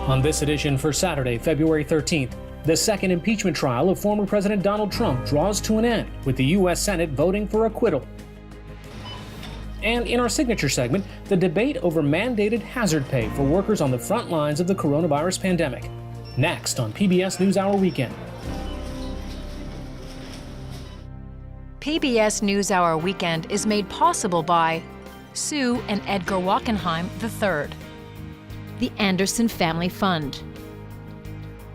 On this edition for Saturday, February 13th, the second impeachment trial of former President Donald Trump draws to an end, with the U.S. Senate voting for acquittal. And in our signature segment, the debate over mandated hazard pay for workers on the front lines of the coronavirus pandemic. Next on PBS NewsHour Weekend. PBS NewsHour Weekend is made possible by Sue and Edgar Wachenheim III, the Anderson Family Fund,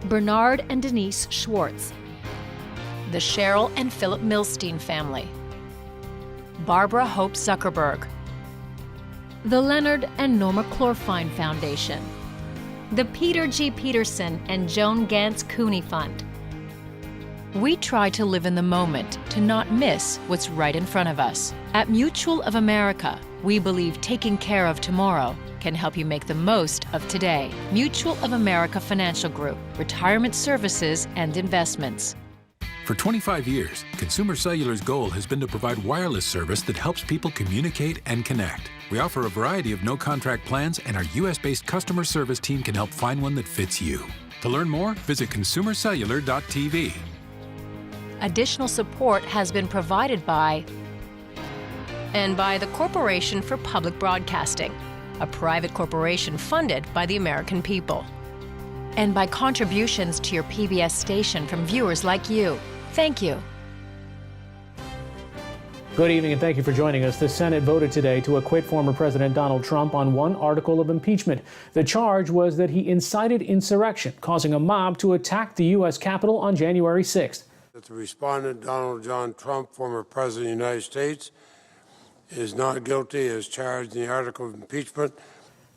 Bernard and Denise Schwartz, the Cheryl and Philip Milstein family, Barbara Hope Zuckerberg, the Leonard and Norma Clorfine Foundation, the Peter G. Peterson and Joan Gantz Cooney Fund. We try to live in the moment to not miss what's right in front of us. At Mutual of America, we believe taking care of tomorrow can help you make the most of today. Mutual of America Financial Group, retirement services and investments. For 25 years, Consumer Cellular's goal has been to provide wireless service that helps people communicate and connect. We offer a variety of no-contract plans, and our U.S.-based customer service team can help find one that fits you. To learn more, visit consumercellular.tv. Additional support has been provided by the Corporation for Public Broadcasting, a private corporation funded by the American people, and by contributions to your PBS station from viewers like you. Thank you. Good evening and thank you for joining us. The Senate voted today to acquit former President Donald Trump on one article of impeachment. The charge was that he incited insurrection, causing a mob to attack the U.S. Capitol on January 6th. The respondent, Donald John Trump, former President of the United States, is not guilty as charged in the article of impeachment.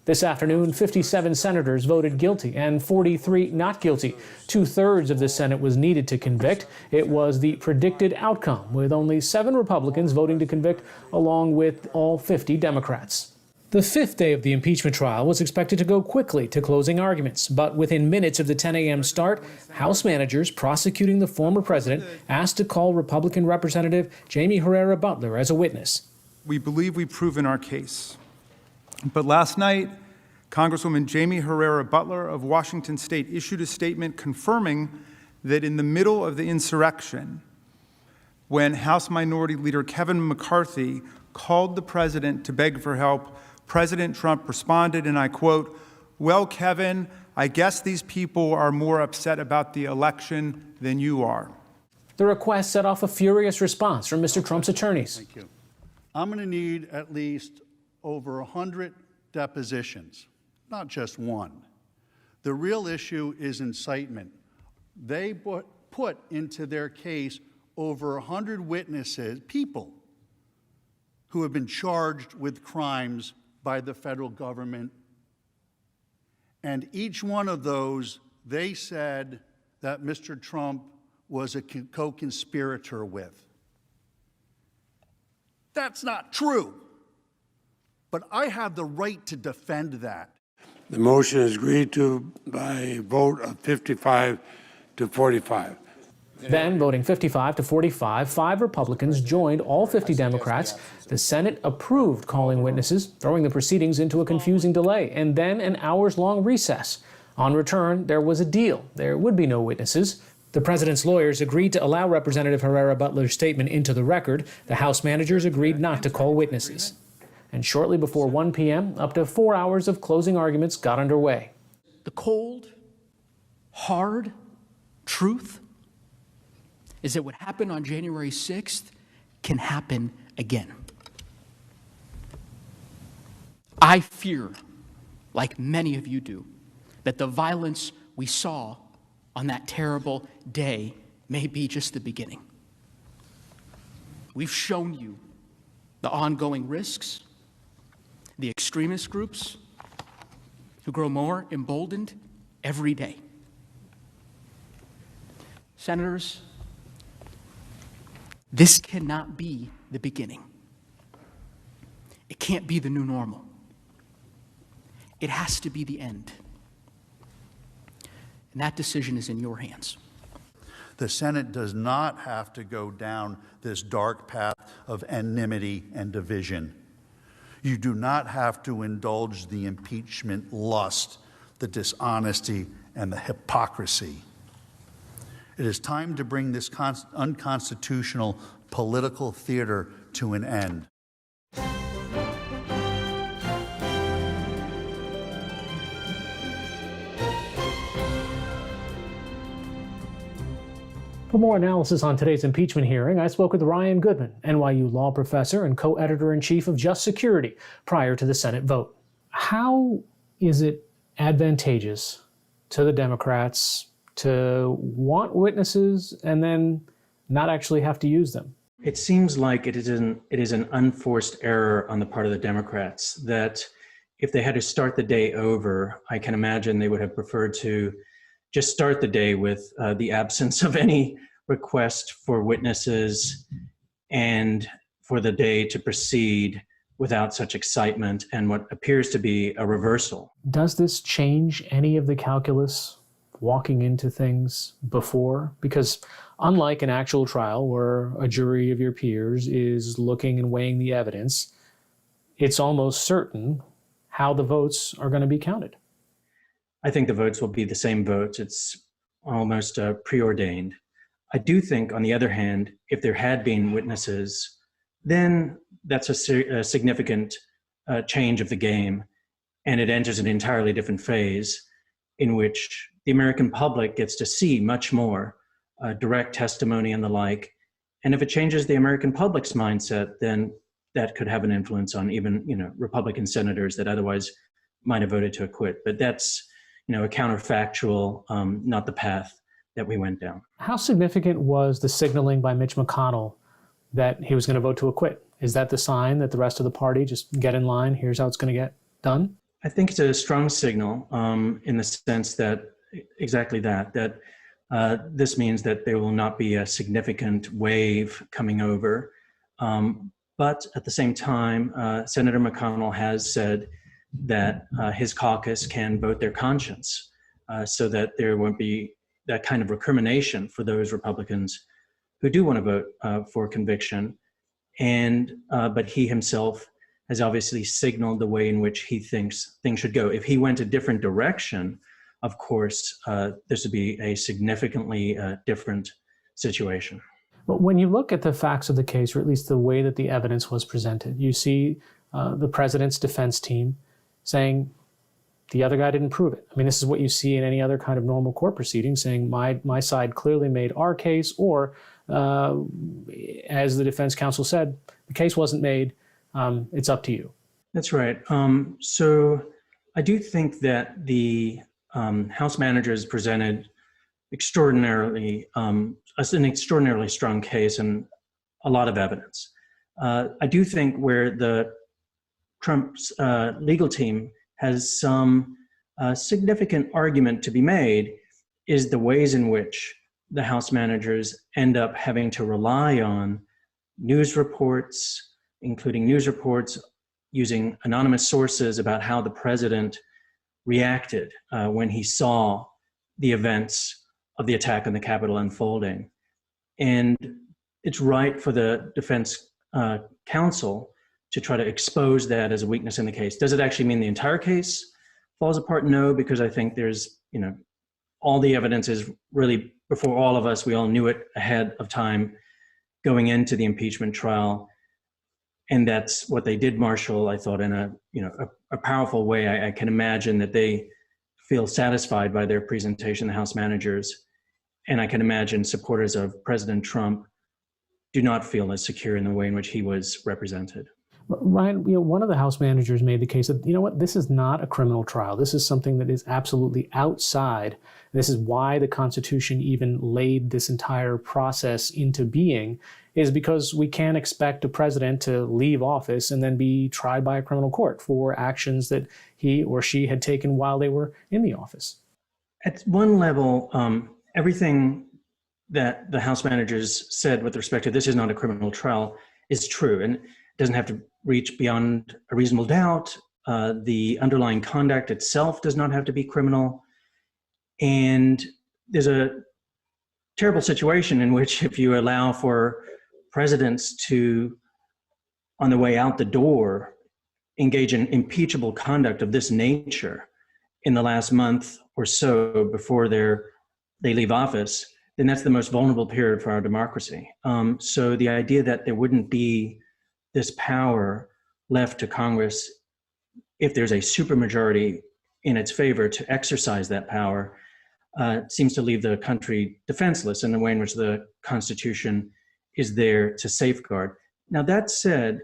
This afternoon, 57 senators voted guilty and 43 not guilty. 2/3 of the Senate was needed to convict. It was the predicted outcome, with only 7 Republicans voting to convict, along with all 50 Democrats. The fifth day of the impeachment trial was expected to go quickly to closing arguments, but within minutes of the 10 a.m. start, House managers prosecuting the former president asked to call Republican Representative Jaime Herrera Beutler as a witness. We believe we've proven our case. But last night, Congresswoman Jaime Herrera Beutler of Washington State issued a statement confirming that in the middle of the insurrection, when House Minority Leader Kevin McCarthy called the president to beg for help, President Trump responded, and I quote, "Well, Kevin, I guess these people are more upset about the election than you are." The request set off a furious response from Mr. Trump's attorneys. Thank you. I'm going to need at least over 100 depositions, not just one. The real issue is incitement. They put into their case over 100 witnesses, people who have been charged with crimes by the federal government. And each one of those, they said that Mr. Trump was a co-conspirator with. That's not true. But I have the right to defend that. The motion is agreed to by a vote of 55 to 45. Then, voting 55 to 45, 5 Republicans joined all 50 Democrats. The Senate approved calling witnesses, throwing the proceedings into a confusing delay, and then an hours-long recess. On return, there was a deal. There would be no witnesses. The president's lawyers agreed to allow Representative Herrera Beutler's statement into the record. The House managers agreed not to call witnesses. And shortly before 1 p.m., up to 4 hours of closing arguments got underway. The cold, hard truth is that what happened on January 6th can happen again. I fear, like many of you do, that the violence we saw on that terrible day may be just the beginning. We've shown you the ongoing risks, the extremist groups who grow more emboldened every day. Senators, this cannot be the beginning. It can't be the new normal. It has to be the end. And that decision is in your hands. The Senate does not have to go down this dark path of enmity and division. You do not have to indulge the impeachment lust the dishonesty, and the hypocrisy. It is time to bring this unconstitutional political theater to an end. For more analysis on today's impeachment hearing, I spoke with Ryan Goodman, NYU law professor and co-editor-in-chief of Just Security, prior to the Senate vote. How is it advantageous to the Democrats to want witnesses and then not actually have to use them? It seems like it is an unforced error on the part of the Democrats that if they had to start the day over, I can imagine they would have preferred to just start the day with the absence of any request for witnesses and for the day to proceed without such excitement and what appears to be a reversal. Does this change any of the calculus walking into things before? Because unlike an actual trial where a jury of your peers is looking and weighing the evidence, it's almost certain how the votes are going to be counted. I think the votes will be the same votes. It's almost preordained. I do think, on the other hand, if there had been witnesses, then that's a significant change of the game, and it enters an entirely different phase in which the American public gets to see much more direct testimony and the like. And if it changes the American public's mindset, then that could have an influence on even, Republican senators that otherwise might have voted to acquit. But that's, a counterfactual, not the path that we went down. How significant was the signaling by Mitch McConnell that he was going to vote to acquit? Is that the sign that the rest of the party just get in line, here's how it's going to get done? I think it's a strong signal in the sense that exactly that this means that there will not be a significant wave coming over. But at the same time, Senator McConnell has said that his caucus can vote their conscience so that there won't be that kind of recrimination for those Republicans who do want to vote for conviction. And but he himself has obviously signaled the way in which he thinks things should go. If he went a different direction, of course, this would be a significantly different situation. But when you look at the facts of the case, or at least the way that the evidence was presented, you see the president's defense team saying the other guy didn't prove it. I mean, this is what you see in any other kind of normal court proceeding, saying my side clearly made our case, or as the defense counsel said, the case wasn't made, it's up to you. That's right. So I do think that the House managers presented an extraordinarily strong case and a lot of evidence. I do think where the Trump's legal team has some significant argument to be made is the ways in which the House managers end up having to rely on news reports, including news reports using anonymous sources about how the president reacted when he saw the events of the attack on the Capitol unfolding. And it's right for the defense counsel to try to expose that as a weakness in the case. Does it actually mean the entire case falls apart? No, because I think there's, all the evidence is really before all of us. We all knew it ahead of time going into the impeachment trial. And that's what they did marshal, I thought, in a powerful way. I can imagine that they feel satisfied by their presentation, the House managers. And I can imagine supporters of President Trump do not feel as secure in the way in which he was represented. Ryan, one of the House managers made the case that, this is not a criminal trial. This is something that is absolutely outside. This is why the Constitution even laid this entire process into being, is because we can't expect a president to leave office and then be tried by a criminal court for actions that he or she had taken while they were in the office. At one level, everything that the House managers said with respect to this is not a criminal trial is true, and it doesn't have to reach beyond a reasonable doubt. The underlying conduct itself does not have to be criminal. And there's a terrible situation in which if you allow for presidents to, on the way out the door, engage in impeachable conduct of this nature, in the last month or so before they leave office, then that's the most vulnerable period for our democracy. So the idea that there wouldn't be this power left to Congress if there's a supermajority in its favor to exercise that power seems to leave the country defenseless in the way in which the Constitution is there to safeguard. Now, that said,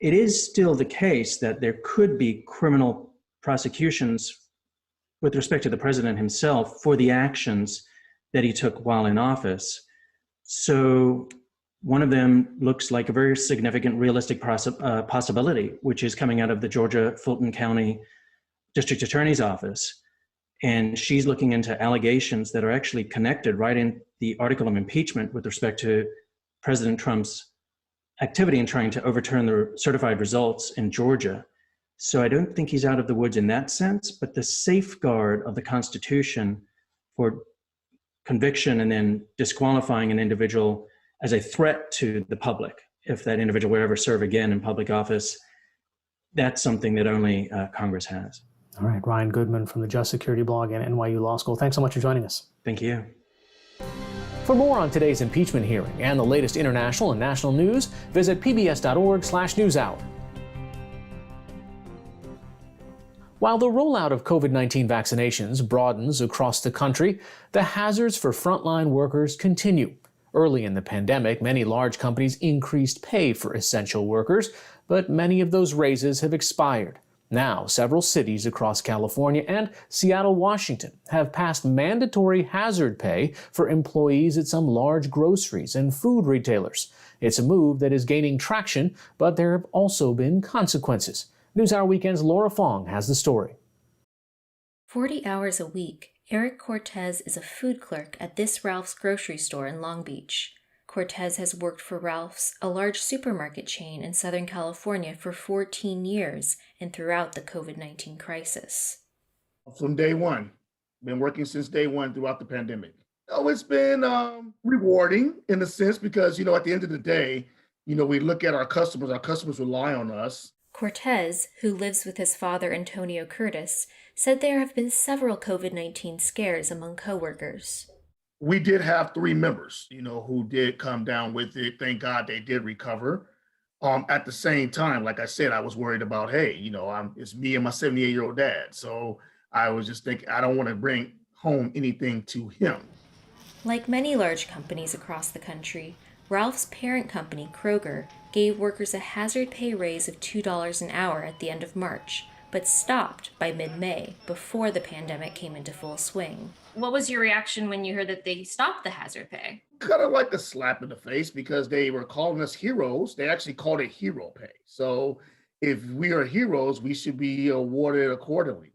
it is still the case that there could be criminal prosecutions with respect to the president himself for the actions that he took while in office. So one of them looks like a very significant realistic possibility, which is coming out of the Georgia Fulton County District Attorney's Office. And she's looking into allegations that are actually connected right in the article of impeachment with respect to President Trump's activity in trying to overturn the certified results in Georgia. So I don't think he's out of the woods in that sense, but the safeguard of the Constitution for conviction and then disqualifying an individual as a threat to the public, if that individual would ever serve again in public office, that's something that only Congress has. All right, Ryan Goodman from the Just Security blog and NYU Law School. Thanks so much for joining us. Thank you. For more on today's impeachment hearing and the latest international and national news, visit pbs.org/newshour. While the rollout of COVID-19 vaccinations broadens across the country, the hazards for frontline workers continue. Early in the pandemic, many large companies increased pay for essential workers, but many of those raises have expired. Now, several cities across California and Seattle, Washington have passed mandatory hazard pay for employees at some large groceries and food retailers. It's a move that is gaining traction, but there have also been consequences. NewsHour Weekend's Laura Fong has the story. 40 hours a week, Eric Cortez is a food clerk at this Ralph's grocery store in Long Beach. Cortez has worked for Ralph's, a large supermarket chain in Southern California, for 14 years and throughout the COVID-19 crisis. From day one, been working since day one throughout the pandemic. Oh, it's been rewarding in a sense because, at the end of the day, we look at our customers rely on us. Cortez, who lives with his father, Antonio Curtis, said there have been several COVID-19 scares among coworkers. We did have 3 members, who did come down with it. Thank God they did recover. At the same time, like I said, I was worried about, it's me and my 78-year-old dad. So I was just thinking, I don't want to bring home anything to him. Like many large companies across the country, Ralph's parent company, Kroger, gave workers a hazard pay raise of $2 an hour at the end of March, but stopped by mid-May, before the pandemic came into full swing. What was your reaction when you heard that they stopped the hazard pay? Kind of like a slap in the face because they were calling us heroes. They actually called it hero pay. So if we are heroes, we should be rewarded accordingly.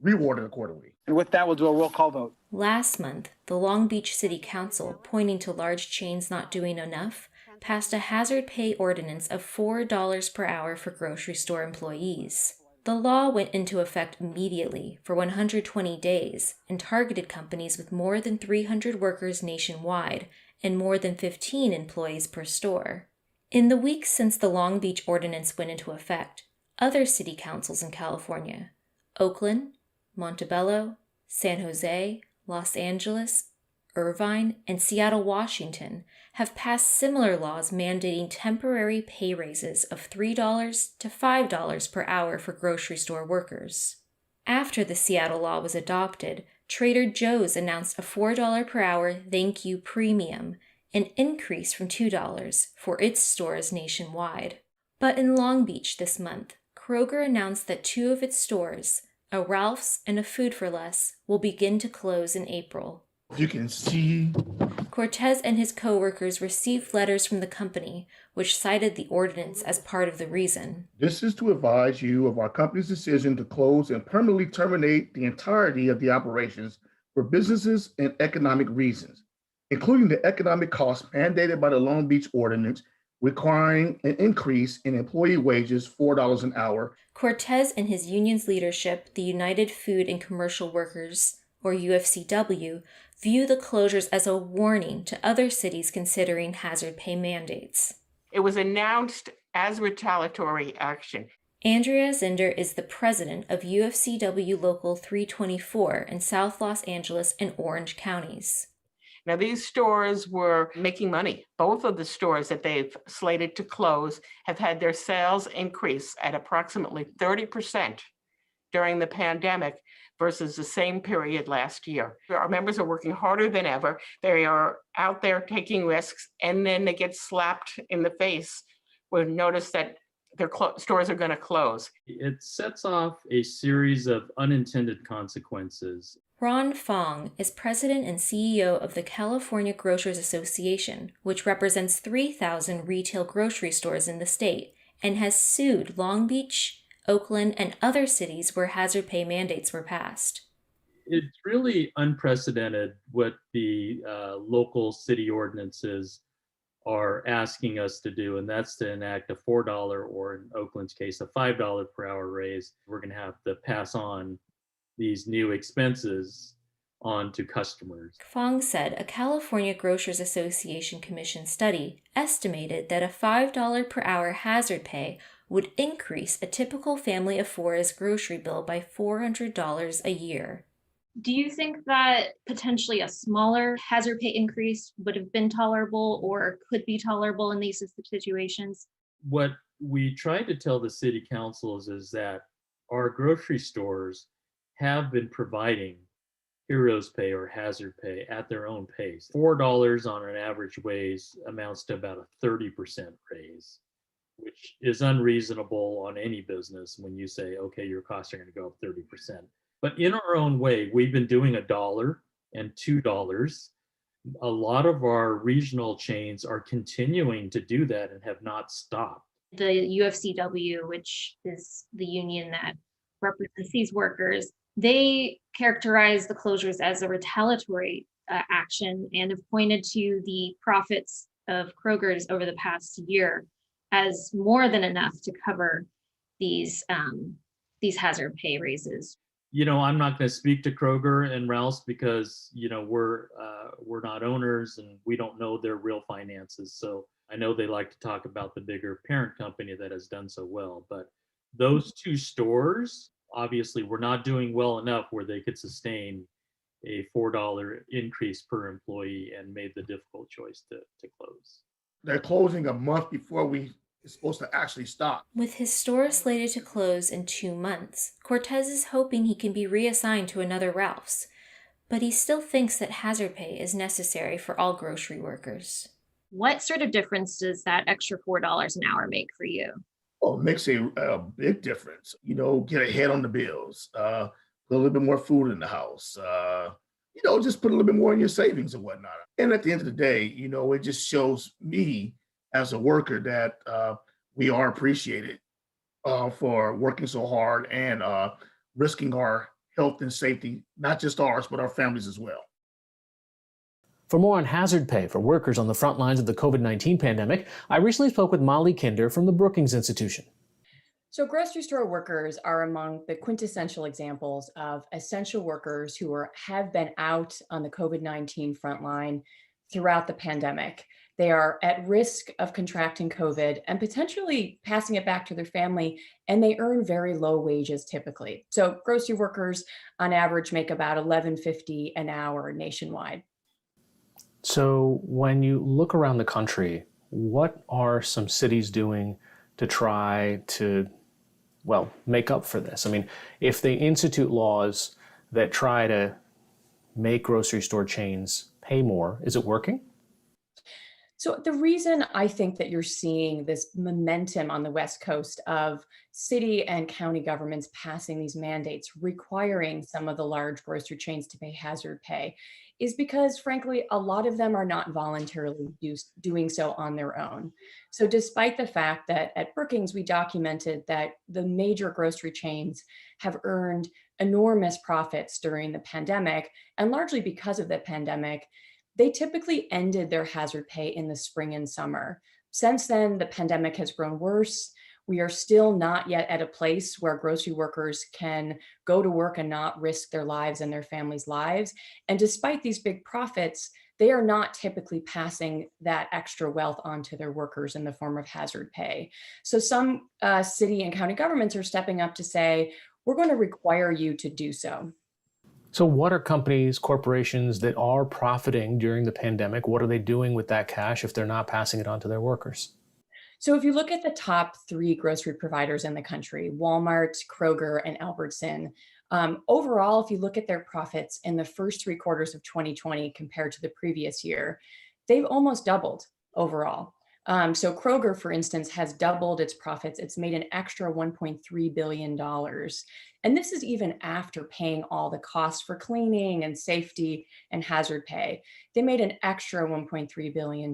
And with that, we'll do a roll call vote. Last month, the Long Beach City Council, pointing to large chains not doing enough, passed a hazard pay ordinance of $4 per hour for grocery store employees. The law went into effect immediately for 120 days and targeted companies with more than 300 workers nationwide and more than 15 employees per store. In the weeks since the Long Beach ordinance went into effect, other city councils in California, Oakland, Montebello, San Jose, Los Angeles, Irvine, and Seattle, Washington, have passed similar laws mandating temporary pay raises of $3 to $5 per hour for grocery store workers. After the Seattle law was adopted, Trader Joe's announced a $4 per hour thank you premium, an increase from $2 for its stores nationwide. But in Long Beach this month, Kroger announced that 2 of its stores, a Ralph's and a Food 4 Less, will begin to close in April. You can see Cortez and his co-workers received letters from the company, which cited the ordinance as part of the reason. This is to advise you of our company's decision to close and permanently terminate the entirety of the operations for businesses and economic reasons, including the economic costs mandated by the Long Beach ordinance, requiring an increase in employee wages $4 an hour. Cortez and his union's leadership, the United Food and Commercial Workers, or UFCW, view the closures as a warning to other cities considering hazard pay mandates. It was announced as retaliatory action. Andrea Zinder is the president of UFCW Local 324 in South Los Angeles and Orange counties. Now, these stores were making money. Both of the stores that they've slated to close have had their sales increase at approximately 30% during the pandemic versus the same period last year. Our members are working harder than ever. They are out there taking risks, and then they get slapped in the face when notice that their stores are going to close. It sets off a series of unintended consequences. Ron Fong is president and CEO of the California Grocers Association, which represents 3,000 retail grocery stores in the state, and has sued Long Beach, Oakland, and other cities where hazard pay mandates were passed. It's really unprecedented what the local city ordinances are asking us to do, and that's to enact a $4 or in Oakland's case, a $5 per hour raise. We're going to have to pass on these new expenses on to customers. Fong said a California Grocers Association Commission study estimated that a $5 per hour hazard pay would increase a typical family of four's grocery bill by $400 a year. Do you think that potentially a smaller hazard pay increase would have been tolerable or could be tolerable in these situations? What we tried to tell the city councils is that our grocery stores have been providing heroes pay or hazard pay at their own pace. $4 on an average wage amounts to about a 30% raise, which is unreasonable on any business when you say, okay, your costs are going to go up 30%. But in our own way, we've been doing $1 and $2. A lot of our regional chains are continuing to do that and have not stopped. The UFCW, which is the union that represents these workers, they characterize the closures as a retaliatory action and have pointed to the profits of Kroger's over the past year as more than enough to cover these hazard pay raises. You know, I'm not going to speak to Kroger and Ralph's because, you know, we're not owners and we don't know their real finances. So I know they like to talk about the bigger parent company that has done so well. But those two stores obviously were not doing well enough where they could sustain a $4 increase per employee and made the difficult choice to close. They're closing a month before it's supposed to actually stop. With his store slated to close in 2 months, Cortez is hoping he can be reassigned to another Ralph's, but he still thinks that hazard pay is necessary for all grocery workers. What sort of difference does that extra $4 an hour make for you? Well, it makes a big difference. You know, get ahead on the bills, put a little bit more food in the house, you know, just put a little bit more in your savings and whatnot. And at the end of the day, you know, it just shows me as a worker that we are appreciated for working so hard and risking our health and safety, not just ours, but our families as well. For more on hazard pay for workers on the front lines of the COVID-19 pandemic, I recently spoke with Molly Kinder from the Brookings Institution. So grocery store workers are among the quintessential examples of essential workers who have been out on the COVID-19 front line throughout the pandemic. They are at risk of contracting COVID and potentially passing it back to their family, and they earn very low wages typically. So grocery workers on average make about $11.50 an hour nationwide. So when you look around the country, what are some cities doing to try to, well, make up for this? I mean, if they institute laws that try to make grocery store chains pay more, is it working? So the reason I think that you're seeing this momentum on the West Coast of city and county governments passing these mandates requiring some of the large grocery chains to pay hazard pay is because, frankly, a lot of them are not voluntarily doing so on their own. So despite the fact that at Brookings, we documented that the major grocery chains have earned enormous profits during the pandemic, and largely because of the pandemic, they typically ended their hazard pay in the spring and summer. Since then, the pandemic has grown worse. We are still not yet at a place where grocery workers can go to work and not risk their lives and their families' lives. And despite these big profits, they are not typically passing that extra wealth onto their workers in the form of hazard pay. So some city and county governments are stepping up to say, we're going to require you to do so. So what are companies, corporations that are profiting during the pandemic? What are they doing with that cash if they're not passing it on to their workers? So if you look at the top 3 grocery providers in the country, Walmart, Kroger, and Albertson, overall, if you look at their profits in the first 3 quarters of 2020 compared to the previous year, they've almost doubled overall. So Kroger, for instance, has doubled its profits. It's made an extra $1.3 billion. And this is even after paying all the costs for cleaning and safety and hazard pay. They made an extra $1.3 billion.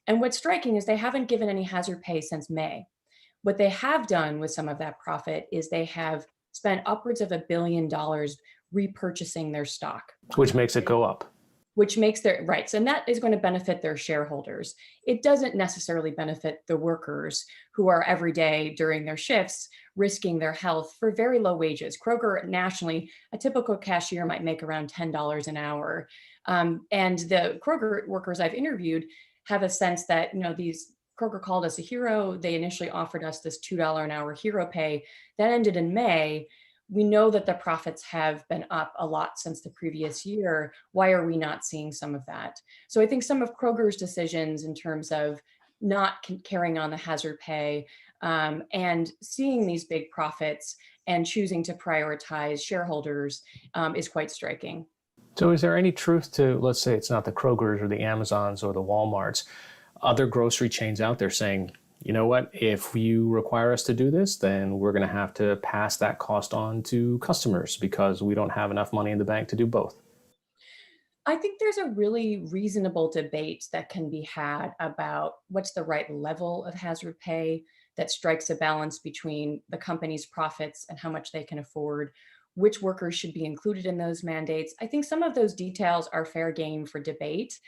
And what's striking is they haven't given any hazard pay since May. What they have done with some of that profit is they have spent upwards of $1 billion repurchasing their stock. Which makes it go up. Which makes their rights, and that is going to benefit their shareholders. It doesn't necessarily benefit the workers who are every day during their shifts risking their health for very low wages. Kroger nationally, a typical cashier might make around $10 an hour. And the Kroger workers I've interviewed have a sense that, these Kroger called us a hero. They initially offered us this $2 an hour hero pay. That ended in May. We know that the profits have been up a lot since the previous year. Why are we not seeing some of that? So I think some of Kroger's decisions in terms of not carrying on the hazard pay and seeing these big profits and choosing to prioritize shareholders is quite striking. So is there any truth to, let's say it's not the Krogers or the Amazons or the Walmarts, other grocery chains out there saying, you know what, if you require us to do this, then we're going to have to pass that cost on to customers because we don't have enough money in the bank to do both? I think there's a really reasonable debate that can be had about what's the right level of hazard pay that strikes a balance between the company's profits and how much they can afford, which workers should be included in those mandates. I think some of those details are fair game for debate.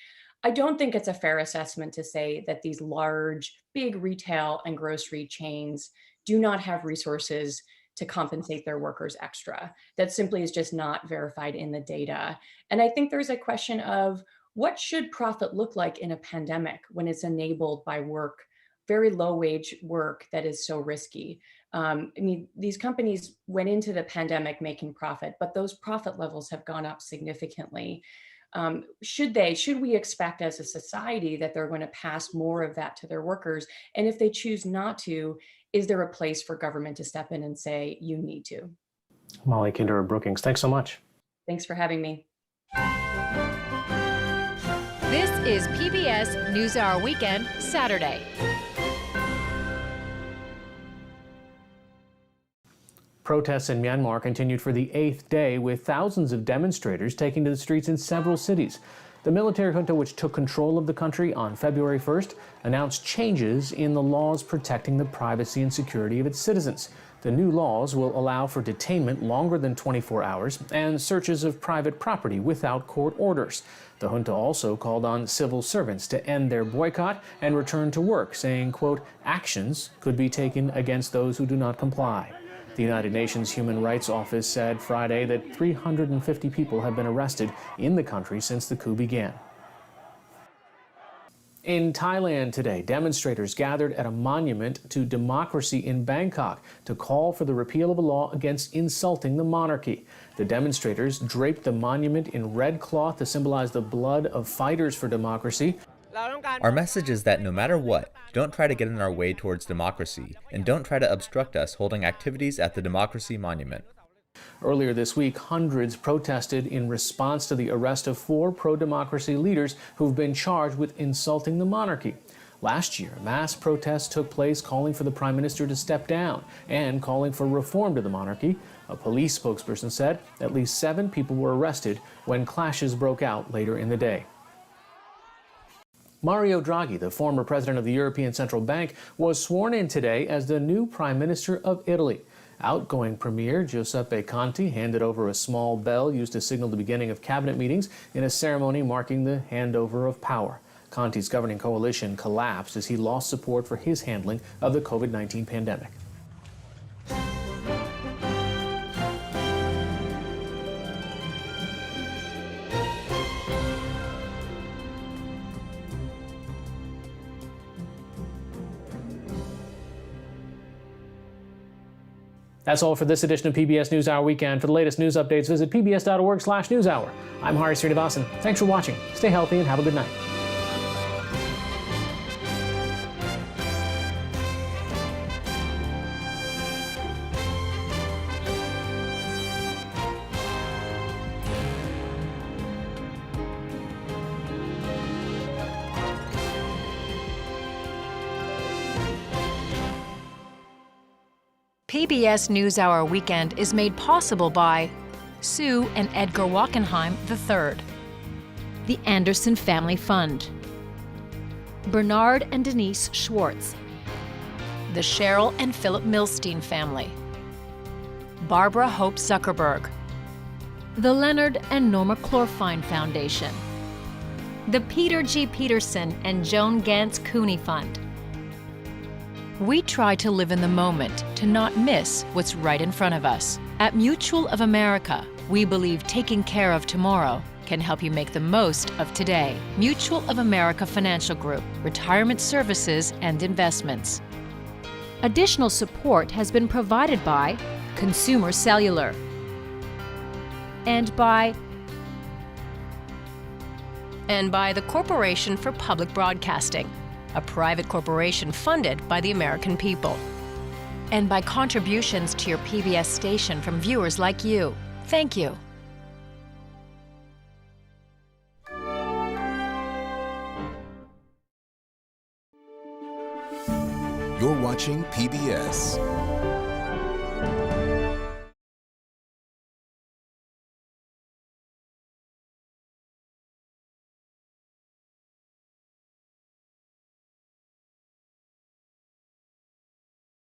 I don't think it's a fair assessment to say that these large, big retail and grocery chains do not have resources to compensate their workers extra. That simply is just not verified in the data. And I think there's a question of what should profit look like in a pandemic when it's enabled by work, very low wage work that is so risky. These companies went into the pandemic making profit, but those profit levels have gone up significantly. Should we expect as a society that they're going to pass more of that to their workers? And if they choose not to, is there a place for government to step in and say, you need to? Molly Kinderer-Brookings, thanks so much. Thanks for having me. This is PBS NewsHour Weekend, Saturday. Protests in Myanmar continued for the 8th day, with thousands of demonstrators taking to the streets in several cities. The military junta, which took control of the country on February 1st, announced changes in the laws protecting the privacy and security of its citizens. The new laws will allow for detainment longer than 24 hours and searches of private property without court orders. The junta also called on civil servants to end their boycott and return to work, saying, quote, actions could be taken against those who do not comply. The United Nations Human Rights Office said Friday that 350 people have been arrested in the country since the coup began. In Thailand today, demonstrators gathered at a monument to democracy in Bangkok to call for the repeal of a law against insulting the monarchy. The demonstrators draped the monument in red cloth to symbolize the blood of fighters for democracy. Our message is that no matter what, don't try to get in our way towards democracy, and don't try to obstruct us holding activities at the Democracy Monument. Earlier this week, hundreds protested in response to the arrest of 4 pro-democracy leaders who've been charged with insulting the monarchy. Last year, mass protests took place calling for the prime minister to step down and calling for reform to the monarchy. A police spokesperson said at least 7 people were arrested when clashes broke out later in the day. Mario Draghi, the former president of the European Central Bank, was sworn in today as the new Prime Minister of Italy. Outgoing Premier Giuseppe Conte handed over a small bell used to signal the beginning of cabinet meetings in a ceremony marking the handover of power. Conte's governing coalition collapsed as he lost support for his handling of the COVID-19 pandemic. That's all for this edition of PBS NewsHour Weekend. For the latest news updates, visit pbs.org/newshour. I'm Hari Srinivasan. Thanks for watching. Stay healthy and have a good night. PBS NewsHour Weekend is made possible by Sue and Edgar Wachenheim III, the Anderson Family Fund, Bernard and Denise Schwartz, the Cheryl and Philip Milstein family, Barbara Hope Zuckerberg, the Leonard and Norma Clorfine Foundation, the Peter G. Peterson and Joan Gantz Cooney Fund. We try to live in the moment to not miss what's right in front of us. At Mutual of America, we believe taking care of tomorrow can help you make the most of today. Mutual of America Financial Group, retirement services and investments. Additional support has been provided by Consumer Cellular and by the Corporation for Public Broadcasting, a private corporation funded by the American people, and by contributions to your PBS station from viewers like you. Thank you. You're watching PBS.